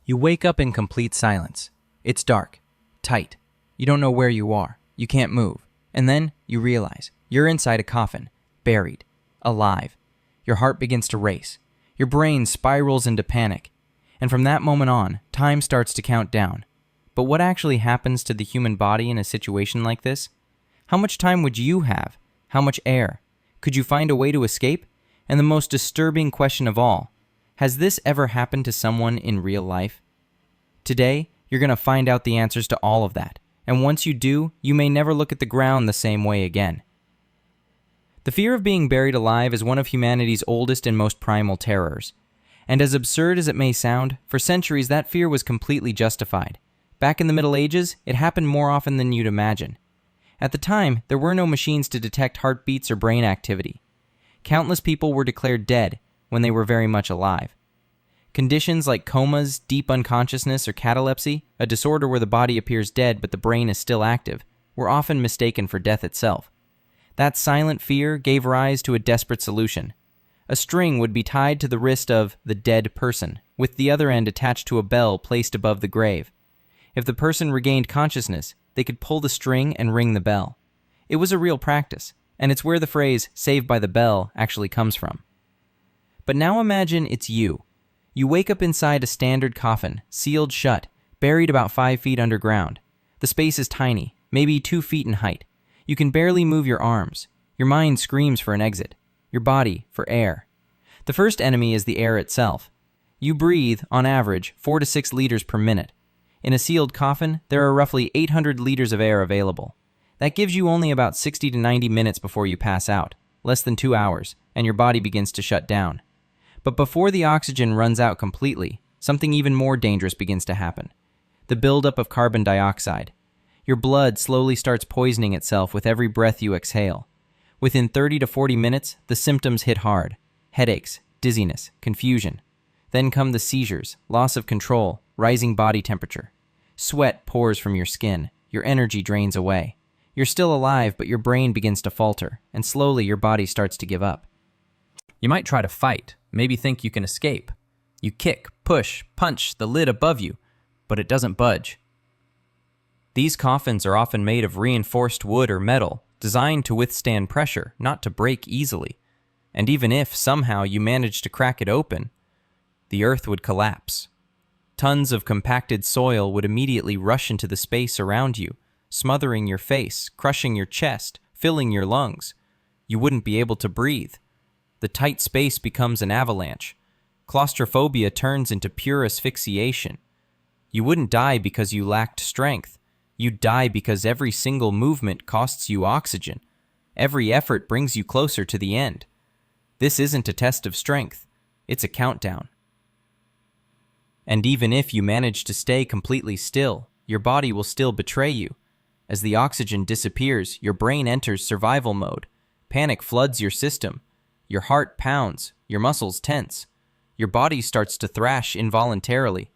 You wake up in complete silence. It's dark, tight. You don't know where you are. You can't move. And then you realize you're inside a coffin, buried, alive. Your heart begins to race. Your brain spirals into panic. And from that moment on, time starts to count down. But what actually happens to the human body in a situation like this? How much time would you have? How much air? Could you find a way to escape? And the most disturbing question of all, has this ever happened to someone in real life? Today, you're going to find out the answers to all of that. And once you do, you may never look at the ground the same way again. The fear of being buried alive is one of humanity's oldest and most primal terrors. And as absurd as it may sound, for centuries that fear was completely justified. Back in the Middle Ages, it happened more often than you'd imagine. At the time, there were no machines to detect heartbeats or brain activity. Countless people were declared dead when they were very much alive. Conditions like comas, deep unconsciousness, or catalepsy, a disorder where the body appears dead but the brain is still active, were often mistaken for death itself. That silent fear gave rise to a desperate solution. A string would be tied to the wrist of the dead person, with the other end attached to a bell placed above the grave. If the person regained consciousness, they could pull the string and ring the bell. It was a real practice, and it's where the phrase "saved by the bell" actually comes from. But now imagine it's you. You wake up inside a standard coffin, sealed shut, buried about 5 feet underground. The space is tiny, maybe 2 feet in height. You can barely move your arms. Your mind screams for an exit. Your body for air. The first enemy is the air itself. You breathe, on average, 4 to 6 liters per minute. In a sealed coffin, there are roughly 800 liters of air available. That gives you only about 60 to 90 minutes before you pass out, less than 2 hours, and your body begins to shut down. But before the oxygen runs out completely, something even more dangerous begins to happen. The buildup of carbon dioxide. Your blood slowly starts poisoning itself with every breath you exhale. Within 30 to 40 minutes, the symptoms hit hard. Headaches, dizziness, confusion. Then come the seizures, loss of control, rising body temperature. Sweat pours from your skin. Your energy drains away. You're still alive, but your brain begins to falter, and slowly your body starts to give up. You might try to fight, maybe think you can escape. You kick, push, punch the lid above you, but it doesn't budge. These coffins are often made of reinforced wood or metal, designed to withstand pressure, not to break easily. And even if, somehow, you manage to crack it open, the earth would collapse. Tons of compacted soil would immediately rush into the space around you, smothering your face, crushing your chest, filling your lungs. You wouldn't be able to breathe. The tight space becomes an avalanche. Claustrophobia turns into pure asphyxiation. You wouldn't die because you lacked strength. You'd die because every single movement costs you oxygen. Every effort brings you closer to the end. This isn't a test of strength. It's a countdown. And even if you manage to stay completely still, your body will still betray you. As the oxygen disappears, your brain enters survival mode. Panic floods your system. Your heart pounds, your muscles tense. Your body starts to thrash involuntarily.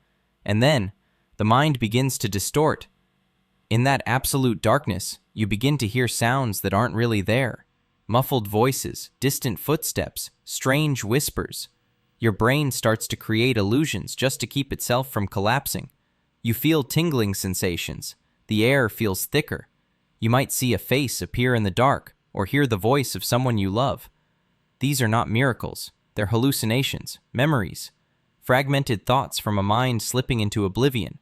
And then, the mind begins to distort. In that absolute darkness, you begin to hear sounds that aren't really there. Muffled voices, distant footsteps, strange whispers. Your brain starts to create illusions just to keep itself from collapsing. You feel tingling sensations. The air feels thicker. You might see a face appear in the dark or hear the voice of someone you love. These are not miracles. They're hallucinations, memories, fragmented thoughts from a mind slipping into oblivion.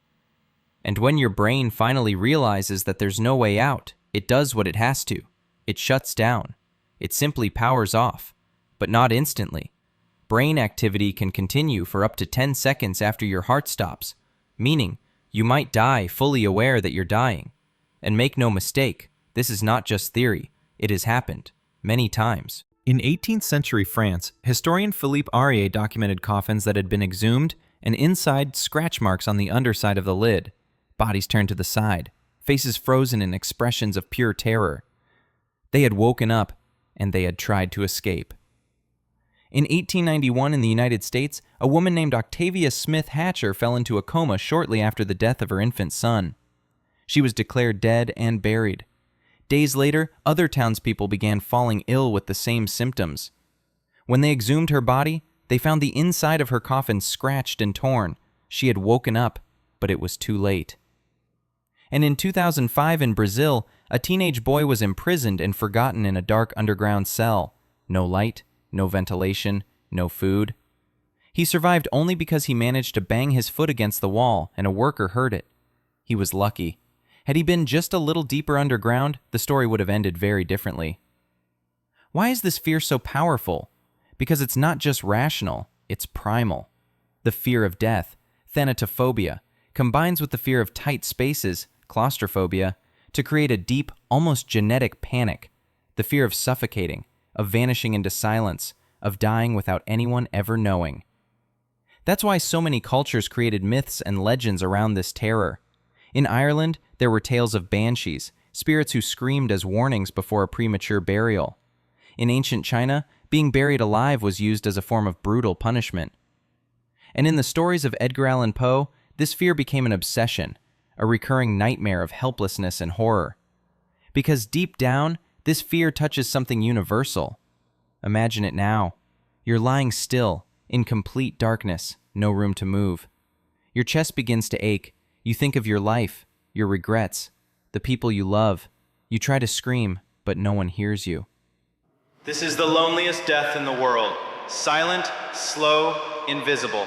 And when your brain finally realizes that there's no way out, it does what it has to. It shuts down. It simply powers off, but not instantly. Brain activity can continue for up to 10 seconds after your heart stops, meaning you might die fully aware that you're dying. And make no mistake, this is not just theory. It has happened many times. In 18th century France, historian Philippe Aurier documented coffins that had been exhumed and inside scratch marks on the underside of the lid. Bodies turned to the side, faces frozen in expressions of pure terror. They had woken up, and they had tried to escape. In 1891 in the United States, a woman named Octavia Smith Hatcher fell into a coma shortly after the death of her infant son. She was declared dead and buried. Days later, other townspeople began falling ill with the same symptoms. When they exhumed her body, they found the inside of her coffin scratched and torn. She had woken up, but it was too late. And in 2005 in Brazil, a teenage boy was imprisoned and forgotten in a dark underground cell. No light, no ventilation, no food. He survived only because he managed to bang his foot against the wall and a worker heard it. He was lucky. Had he been just a little deeper underground, the story would have ended very differently. Why is this fear so powerful? Because it's not just rational, it's primal. The fear of death, thanatophobia, combines with the fear of tight spaces, claustrophobia, to create a deep, almost genetic panic. The fear of suffocating, of vanishing into silence, of dying without anyone ever knowing. That's why so many cultures created myths and legends around this terror. In Ireland, there were tales of banshees, spirits who screamed as warnings before a premature burial. In ancient China, being buried alive was used as a form of brutal punishment. And in the stories of Edgar Allan Poe, this fear became an obsession, a recurring nightmare of helplessness and horror. Because deep down, this fear touches something universal. Imagine it now. You're lying still, in complete darkness, no room to move. Your chest begins to ache. You think of your life, your regrets, the people you love. You try to scream, but no one hears you. This is the loneliest death in the world. Silent, slow, invisible.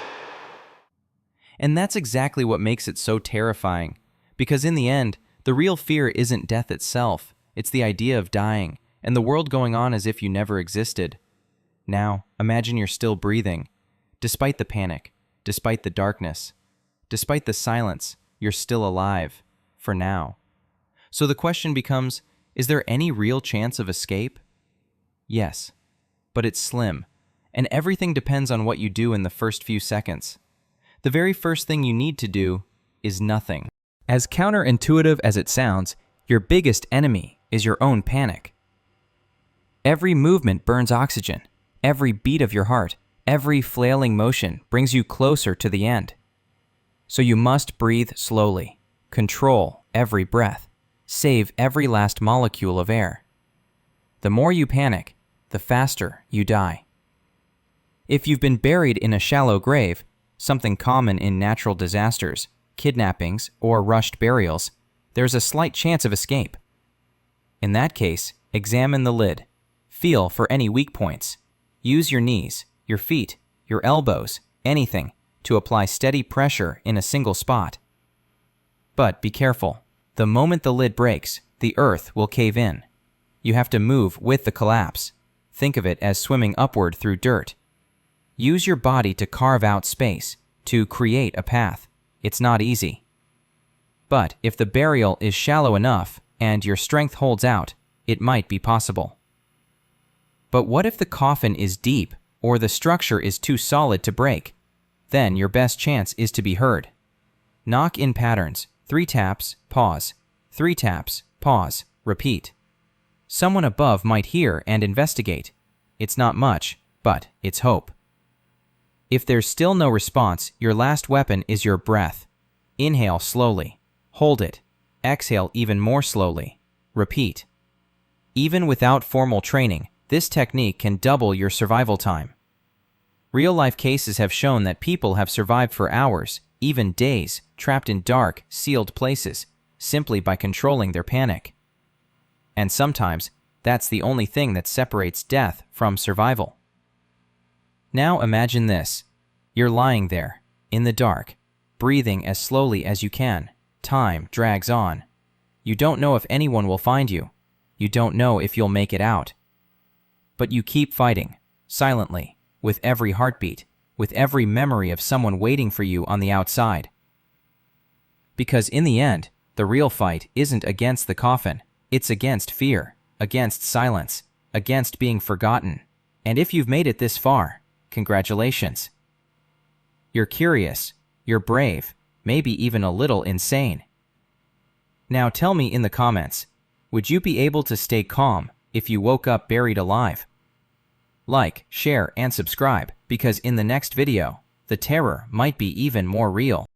And that's exactly what makes it so terrifying. Because in the end, the real fear isn't death itself. It's the idea of dying, and the world going on as if you never existed. Now, imagine you're still breathing. Despite the panic, despite the darkness, despite the silence, you're still alive. For now. So the question becomes, is there any real chance of escape? Yes, but it's slim, and everything depends on what you do in the first few seconds. The very first thing you need to do is nothing. As counterintuitive as it sounds, your biggest enemy is your own panic. Every movement burns oxygen. Every beat of your heart, every flailing motion brings you closer to the end. So you must breathe slowly, control every breath, save every last molecule of air. The more you panic, the faster you die. If you've been buried in a shallow grave, something common in natural disasters, kidnappings, or rushed burials, there's a slight chance of escape. In that case, examine the lid. Feel for any weak points. Use your knees, your feet, your elbows, anything, to apply steady pressure in a single spot. But be careful. The moment the lid breaks, the earth will cave in. You have to move with the collapse. Think of it as swimming upward through dirt. Use your body to carve out space, to create a path. It's not easy. But if the burial is shallow enough and your strength holds out, it might be possible. But what if the coffin is deep or the structure is too solid to break? Then your best chance is to be heard. Knock in patterns. 3 taps, pause. 3 taps, pause, repeat. Someone above might hear and investigate. It's not much, but it's hope. If there's still no response, your last weapon is your breath. Inhale slowly. Hold it. Exhale even more slowly. Repeat. Even without formal training, this technique can double your survival time. Real-life cases have shown that people have survived for hours, even days, trapped in dark, sealed places, simply by controlling their panic. And sometimes, that's the only thing that separates death from survival. Now imagine this. You're lying there, in the dark, breathing as slowly as you can. Time drags on. You don't know if anyone will find you. You don't know if you'll make it out. But you keep fighting, silently, with every heartbeat, with every memory of someone waiting for you on the outside. Because in the end, the real fight isn't against the coffin. It's against fear, against silence, against being forgotten. And if you've made it this far, congratulations. You're curious, you're brave, maybe even a little insane. Now tell me in the comments, would you be able to stay calm if you woke up buried alive? Like, share, and subscribe, because in the next video, the terror might be even more real.